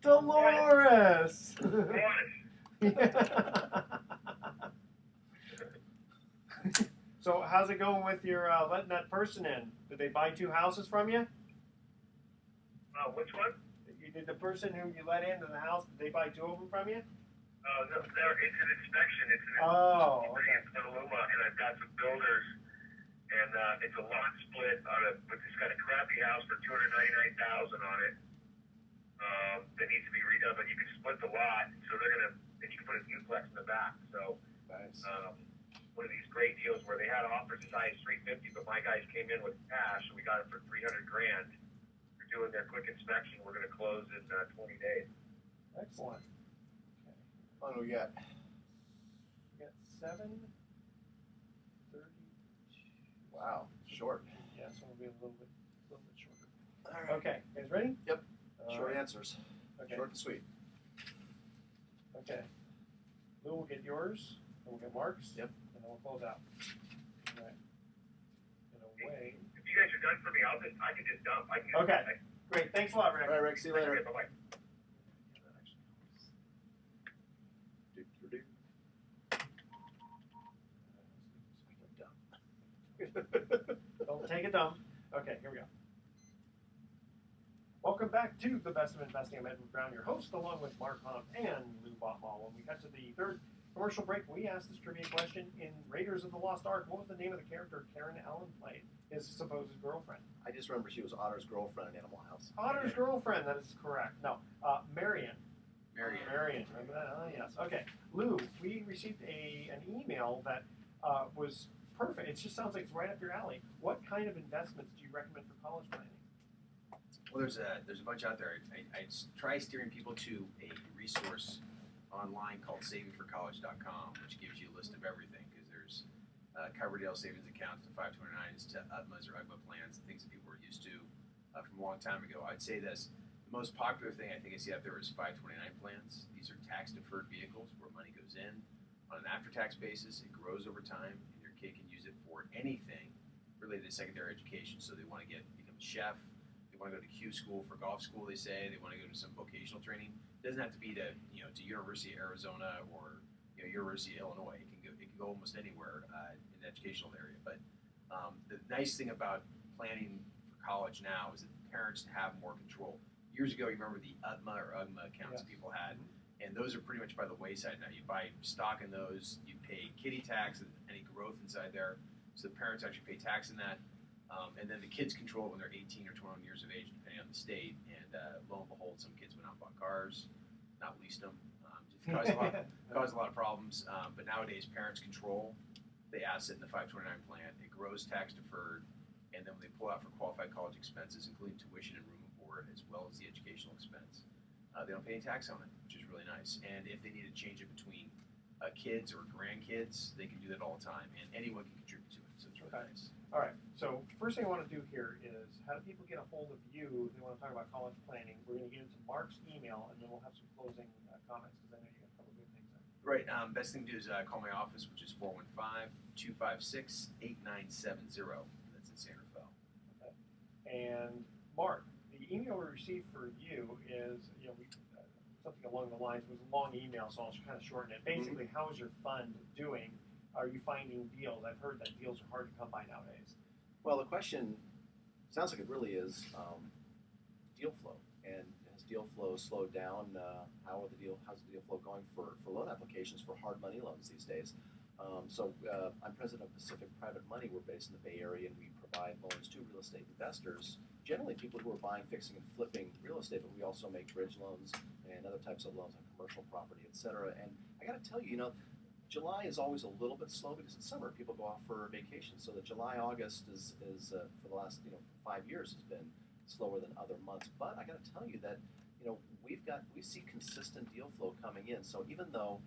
Dolores! So how's it going with your letting that person in? Did they buy 2 houses from you? Which one? Did the person whom you let into the house, did they buy 2 of them from you? No, it's an inspection. It's an Oh, property okay. in Petaluma, and I've got some builders, and it's a lot split on a, but it's got a crappy house for $299,000 on it. That needs to be redone, but you can split the lot, so they're gonna, and you can put a duplex in the back. So, Nice. one of these great deals where they had offers as high as 350, but my guys came in with cash, and we got it for 300 grand. They're doing their quick inspection. We're gonna close in 20 days. Excellent. What do we got? We got 7:32. Wow, short. Yeah, so we'll be a little bit shorter. All right. Okay, you guys ready? Yep. All Short right. answers. Okay. Short and sweet. Okay. Lou will get yours, and we'll get Mark's. Yep. And then we'll close out. All right. And away. If you guys are done for me, I can just dump. I can. Okay. Great. Thanks a lot, Rick. All right, Rick. See you later. Bye bye. Don't take a dump. Okay, here we go. Welcome back to the Best of Investing. I'm Edward Brown, your host, along with Mark Hunt and Lou Botmal. When we got to the third commercial break, we asked this trivia question in Raiders of the Lost Ark. What was the name of the character Karen Allen played, his supposed girlfriend? I just remember she was Otter's girlfriend in Animal House. Otter's girlfriend, that is correct. No, Marion. Marion. Remember that? Oh, yes. Okay. Lou, we received an email that was perfect. It just sounds like it's right up your alley. What kind of investments do you recommend for college planning? Well, there's a bunch out there. I try steering people to a resource online called savingforcollege.com, which gives you a list of everything, because there's Coverdale savings accounts to 529s to UTMAs or UGMA plans, things that people were used to from a long time ago. I'd say this. The most popular thing I think I see out there is 529 plans. These are tax-deferred vehicles where money goes in on an after-tax basis. It grows over time, and your kid can use it for anything related to secondary education. So they want to become a chef. They want to go to Q school for golf school. They say they want to go to some vocational training. It doesn't have to be to University of Arizona or University of Illinois. It can go almost anywhere in the educational area. But the nice thing about planning for college now is that the parents have more control. Years ago, you remember the UTMA or UGMA accounts people had, and those are pretty much by the wayside now. You buy stock in those, you pay kiddie tax and any growth inside there, so the parents actually pay tax in that, and then the kids control it when they're 18 or 21 years of age, depending on the state, and lo and behold, some kids went out and bought cars, not leased them, just caused a lot of problems, but nowadays parents control the asset in the 529 plan. It grows tax deferred, and then when they pull out for qualified college expenses, including tuition and room and board, as well as the educational expense, they don't pay any tax on it, which is really nice. And if they need to change it between kids or grandkids, they can do that all the time, and anyone can contribute to it, so it's really nice. All right, so first thing I want to do here is how do people get a hold of you if they want to talk about college planning? We're going to get into Mark's email, and then we'll have some closing comments, because I know you got a couple good things there. Right, best thing to do is call my office, which is 415-256-8970. That's in San Rafael. Okay. And Mark, the email we received for you is, something along the lines, it was a long email, so I'll just kind of shorten it. Basically, how is your fund doing? Are you finding deals? I've heard that deals are hard to come by nowadays. Well, the question sounds like it really is deal flow. And has deal flow slowed down? How's the deal flow going for loan applications for hard money loans these days? I'm president of Pacific Private Money. We're based in the Bay Area, and we provide loans to real estate investors, generally people who are buying, fixing, and flipping real estate, but we also make bridge loans and other types of loans on commercial property, et cetera. And I got to tell you, July is always a little bit slow because it's summer. People go off for vacation. So the July, August is for the last 5 years has been slower than other months. But I got to tell you that we see consistent deal flow coming in. So even though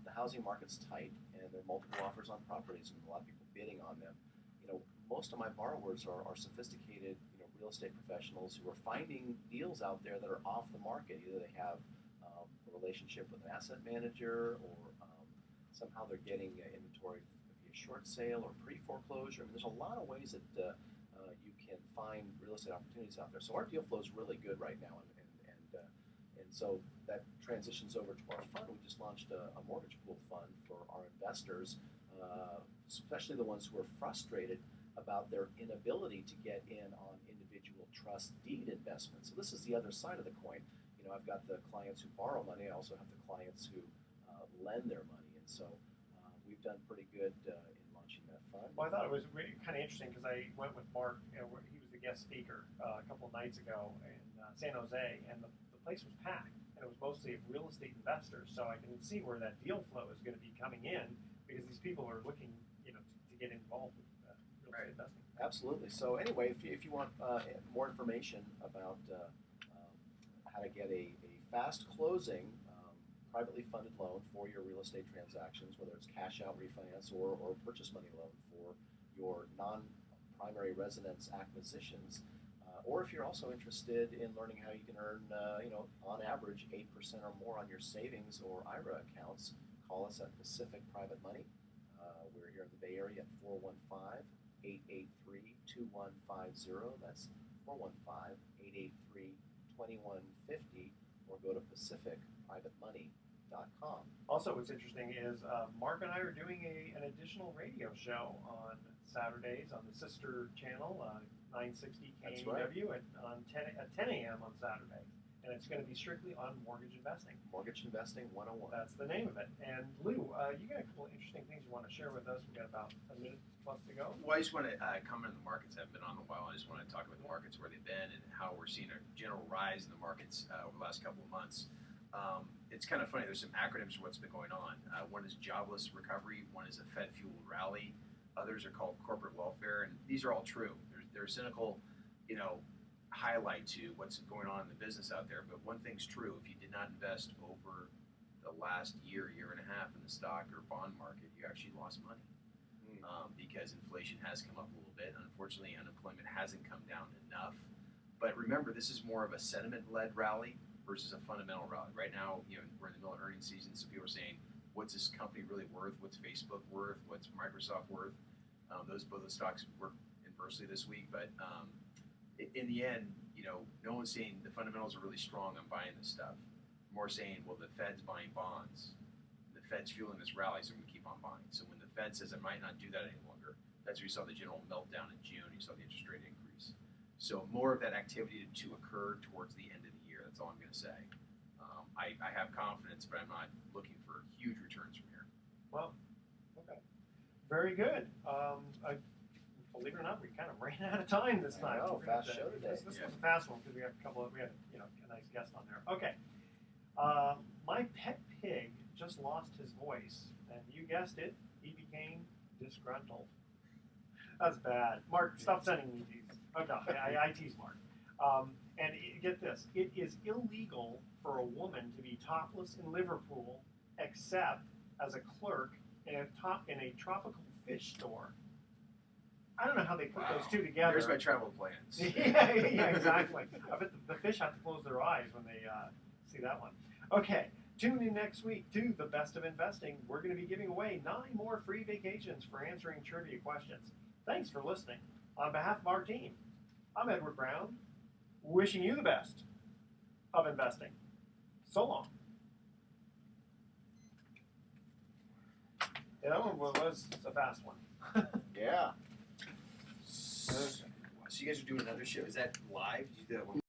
the housing market's tight and there are multiple offers on properties and a lot of people bidding on them, most of my borrowers are sophisticated real estate professionals who are finding deals out there that are off the market. Either they have a relationship with an asset manager, or somehow they're getting inventory via short sale or pre-foreclosure. I mean, there's a lot of ways that you can find real estate opportunities out there. So our deal flow is really good right now, and so that transitions over to our fund. We just launched a mortgage pool fund for our investors, especially the ones who are frustrated about their inability to get in on individual trust deed investments. So this is the other side of the coin. I've got the clients who borrow money. I also have the clients who lend their money. And so we've done pretty good in launching that fund. Well, I thought it was really kind of interesting because I went with Mark. He was the guest speaker a couple of nights ago in San Jose, and the place was packed, and it was mostly of real estate investors. So I can see where that deal flow is going to be coming in because these people are looking, to get involved with real estate investing. Absolutely. So anyway, if you want more information about how to get a fast closing privately funded loan for your real estate transactions, whether it's cash out refinance or purchase money loan for your non-primary residence acquisitions, or if you're also interested in learning how you can earn, on average 8% or more on your savings or IRA accounts, call us at Pacific Private Money. We're here in the Bay Area at 415-883-2150. That's 415-883-2150, or go to pacificprivatemoney.com. Also, what's interesting is Mark and I are doing an additional radio show on Saturdays on the sister channel, 960 That's KNW at 10 a.m. on Saturday. And it's going to be strictly on mortgage investing. Mortgage Investing 101. That's the name of it. And Lou, you got a couple of interesting things you want to share with us. We've got about a minute plus to go. Well, I just want to comment on the markets. I haven't been on in a while. I just want to talk about the markets, where they've been, and how we're seeing a general rise in the markets over the last couple of months. It's kind of funny. There's some acronyms for what's been going on. One is jobless recovery. One is a Fed-fueled rally. Others are called corporate welfare, and they're all true. There's cynical, highlight to what's going on in the business out there. But one thing's true: if you did not invest over the last year and a half in the stock or bond market, you actually lost money. Because inflation has come up a little bit. Unfortunately, unemployment hasn't come down enough. But remember, this is more of a sentiment-led rally versus a fundamental rally. Right now, we're in the middle of earnings season, so people are saying, what's this company really worth? What's Facebook worth? What's Microsoft worth? Both those stocks worked inversely this week, but in the end, no one's saying the fundamentals are really strong, I'm buying this stuff. More saying, well, the Fed's buying bonds. The Fed's fueling this rally, so I'm going to keep on buying. So when the Fed says I might not do that any longer, that's where you saw the general meltdown in June. You saw the interest rate increase. So more of that activity to occur towards the end of the year. That's all I'm going to say. I have confidence, but I'm not looking for huge returns from here. Well, okay. Very good. Believe it or not, we kind of ran out of time this time. I know, fast show today. This was a fast one because we had a nice guest on there. Okay. My pet pig just lost his voice, and you guessed it, he became disgruntled. That's bad. Mark, stop sending me these. Oh, no, I tease Mark. And get this, it is illegal for a woman to be topless in Liverpool except as a clerk in a tropical fish store. I don't know how they put those two together. Here's my travel plans. yeah, exactly. I bet the fish have to close their eyes when they see that one. Okay, tune in next week to The Best of Investing. We're going to be giving away 9 more free vacations for answering trivia questions. Thanks for listening. On behalf of our team, I'm Edward Brown, wishing you the best of investing. So long. Yeah, that one was a fast one. Yeah. So you guys are doing another show. Is that live? Did you do that one?